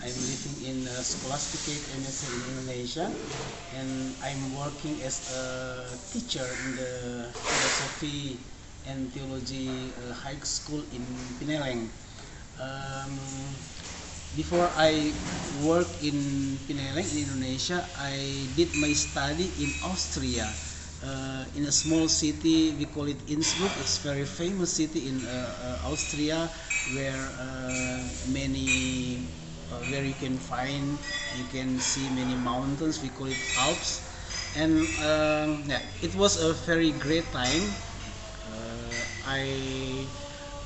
I'm living in Scholastic MSc in Indonesia, and I'm working as a teacher in the philosophy and theology high school in Pineleng. Um, Before I work in Pineleng in Indonesia, I did my study in Austria, in a small city. We call it Innsbruck. It's a very famous city in Austria, where where you can see many mountains. We call it Alps, and yeah, it was a very great time.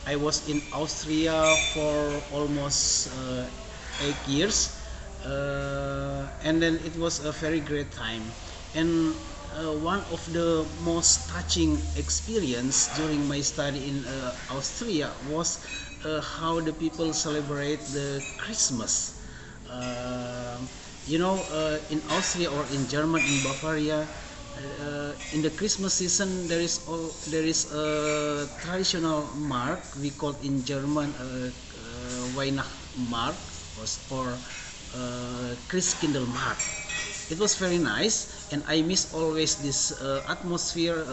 I was in Austria for almost 8 years, and then it was a very great time. And one of the most touching experience during my study in Austria was how the people celebrate the Christmas. Uh, in Austria or in Germany, in Bavaria, in the Christmas season there is a traditional mark we call in German Weihnachtsmarkt or Christkindlmarkt. It was very nice, and I miss always this atmosphere,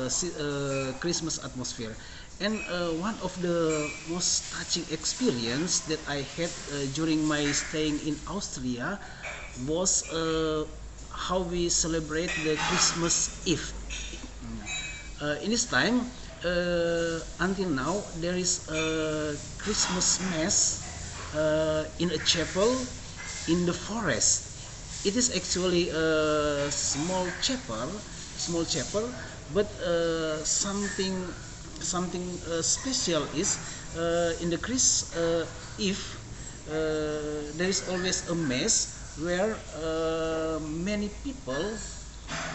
Christmas atmosphere. And one of the most touching experience that I had during my staying in Austria was how we celebrate the Christmas Eve. In this time, until now, there is a Christmas Mass in a chapel in the forest. It is actually a small chapel, but something special is in the Christmas Eve. There is always a mass where many people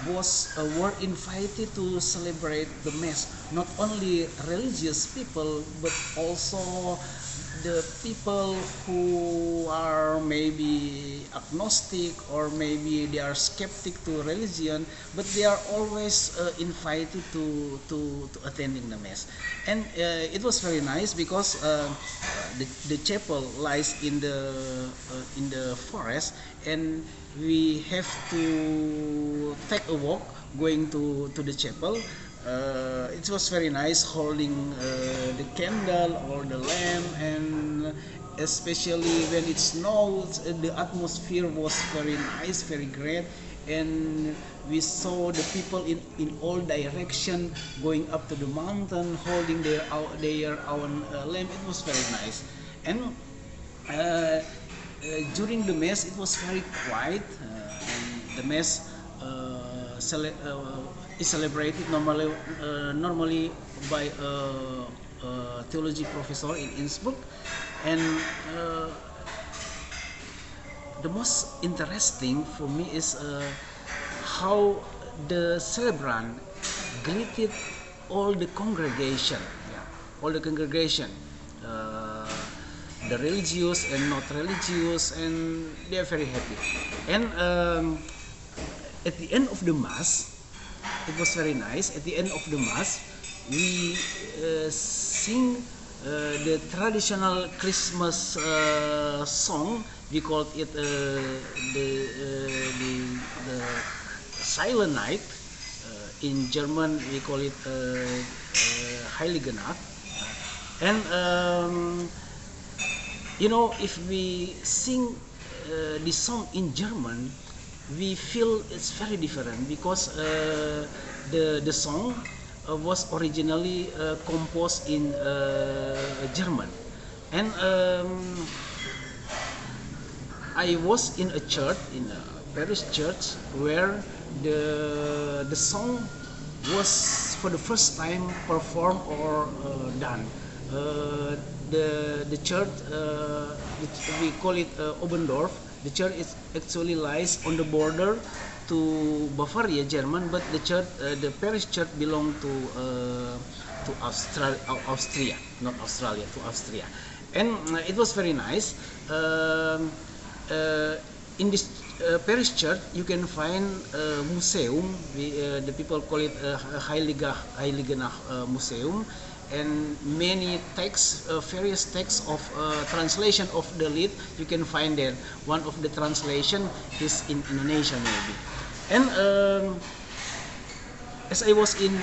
were invited to celebrate the mass. Not only religious people, but also the people who are maybe agnostic, or maybe they are skeptic to religion, but they are always invited to attending the mass. And it was very nice because the chapel lies in the forest, and we have to take a walk going to the chapel. It was very nice holding the candle or the lamp, and especially when it snows, the atmosphere was very nice, very great, and we saw the people in all direction going up to the mountain holding their own lamp. It was very nice. And during the mass it was very quiet. And the mass is celebrated normally by a theology professor in Innsbruck, and the most interesting for me is how the celebrant greeted all the congregation, uh, the religious and not religious, and they are very happy. And at the end of the mass, it was very nice. At the end of the mass, we sing the traditional Christmas song. We called it the Silent Night. In German, we call it Heilige Nacht. And if we sing this song in German, we feel it's very different, because the song was originally composed in German. And I was in a church, in a parish church, where the song was for the first time performed or done. The church, we call it Obendorf. The church actually lies on the border to Bavaria, German, but the parish church belonged to Austria, not Australia, to Austria. And it was very nice. In this parish church, you can find a museum. The people call it Heilige Nacht Museum, and many texts, various texts of translation of the lead you can find there. One of the translation is in Indonesia maybe. And as I was in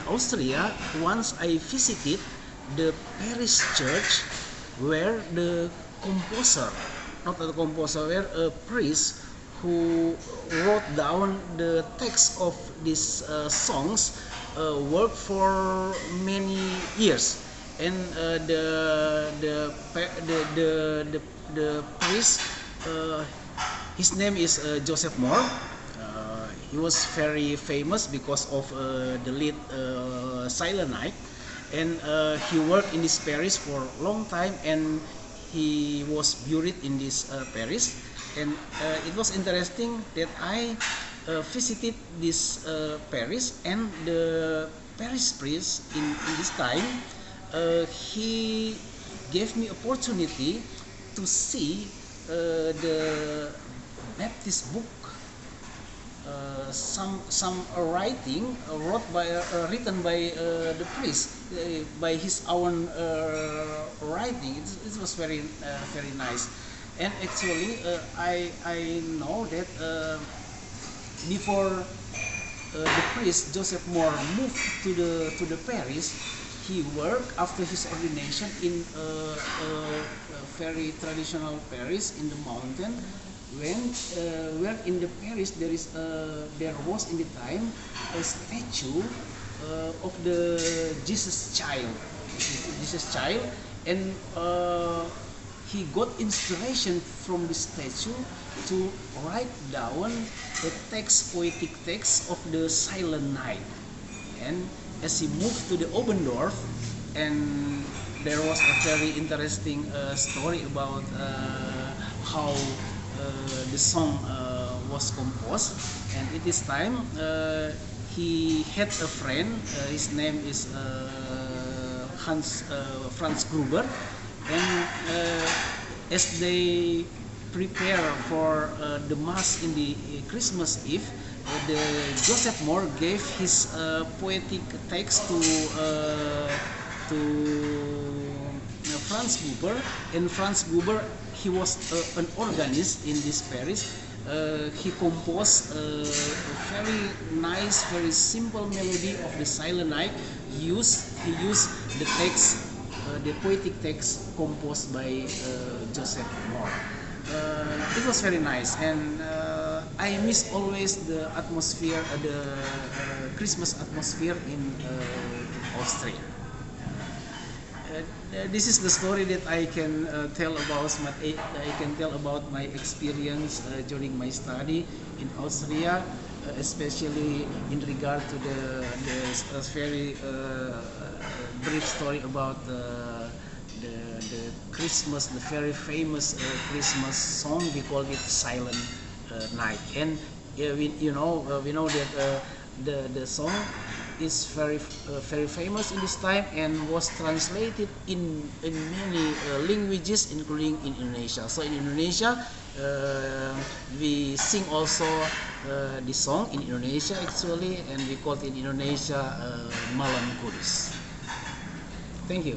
Austria, once I visited the Paris church where the composer, not the composer, where a priest who wrote down the text of these songs worked for many years, and the priest, his name is Joseph Moore. He was very famous because of the lead Silent Night, and he worked in this Paris for a long time, and he was buried in this Paris. And it was interesting that I visited this Paris, and the Paris priest in this time, he gave me opportunity to see the Baptist book, some writing written by the priest, by his own writing. It was very nice. And actually I know that before the priest Joseph Moore moved to the Paris, he worked after his ordination in a very traditional Paris in the mountain. When where in the Paris there was in the time a statue of the Jesus child, and he got inspiration from the statue to write down the poetic text of the Silent Night. And as he moved to the Obendorf, and there was a very interesting story about how the song was composed. And at this time he had a friend, his name is Franz Gruber, and as they prepare for the Mass in the Christmas Eve, the Joseph Moore gave his poetic text to Franz Gruber, and Franz Gruber, he was an organist in this Paris. He composed a very nice, very simple melody of the Silent Night. He used the text, the poetic text composed by Joseph Moore. It was very nice, and I miss always the atmosphere, the Christmas atmosphere in Austria. This is the story that I can tell about my experience during my study in Austria, especially in regard to the very brief story about the Christmas, the very famous Christmas song. We call it Silent Night, and we know that the song is very famous in this time and was translated in many languages, including in Indonesia. So in Indonesia, we sing also the song in Indonesia actually, and we call it in Indonesia Malam Kudus. Thank you.